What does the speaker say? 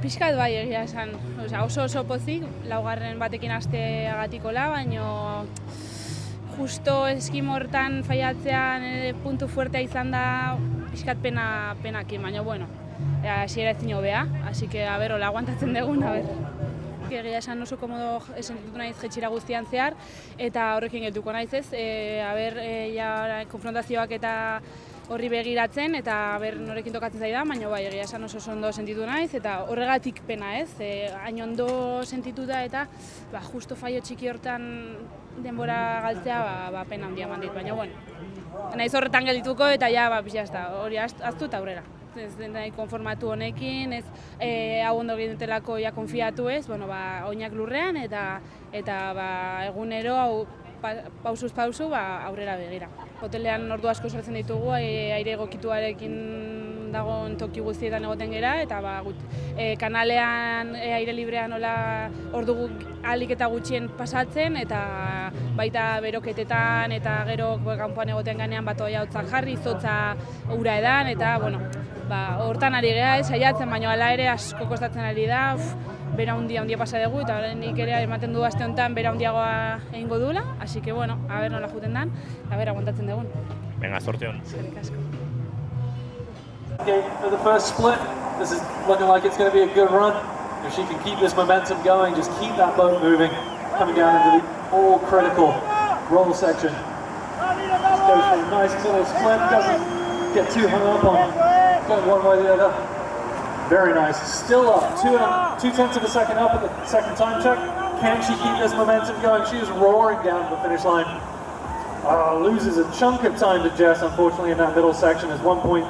pixkat bai egia esan. Oso pozik, laugarren batekin hasteagatikola, baino justo eskimortan faiatzean puntu fuertea izan da pixkat penakin, baina bueno, hasiera ezin hobea, así que a ver, hola aguantatzen dugun, a ver. Egia esan oso komodo sentitu naiz jetxira guztian zehar, eta horrekin gelduko naiz ez, ja konfrontazioak eta horri begiratzen, eta ber norekin tokatzen zaidan, baina bai, egia esan oso ondo sentitu naiz, eta horregatik pena ez, hain ondo sentitu da, eta justo faio txiki hortan denbora galtzea, pena handia eman dit, baina bueno. Naiz horretan geldituko eta ja, hori aztu eta aurrera. Ez nahi konformatu honekin, ez hau ondo gintelako ja konfiatu ez, oinak lurrean eta egunero hau pausuz pausu aurrera begira. Hotelean ordu asko sartzen ditugu, aire egokituarekin dagoen toki guztietan egoten gera, eta kanalean aire librean ordu ahalik eta gutxien pasatzen, eta baita beroketetan eta gero kanpoan egoten ganean batoia hotzak jarri, izotza ura edan, eta hortan ari geha, saiatzen, baina hala ere asko kostatzen ari da, bera handia pasa dugu, eta nik ere ematen du aste honetan bera handiagoa egingo duela, así que bueno, a ver nola juten dan, a ver aguantatzen dugun. Venga, sorte hon. Eskerrik asko. Okay, for the first split, this is looking like it's going to be a good run. If she can keep this momentum going, just keep that boat moving, coming down into the all-critical roll section. Just goes for a nice little split, doesn't get too hung up on going one way or the other. Very nice. Still up, 2/10 of a second up at the second time check. Can she keep this momentum going? She is roaring down to the finish line. Loses a chunk of time to Jess, unfortunately, in that middle section. Is 1.2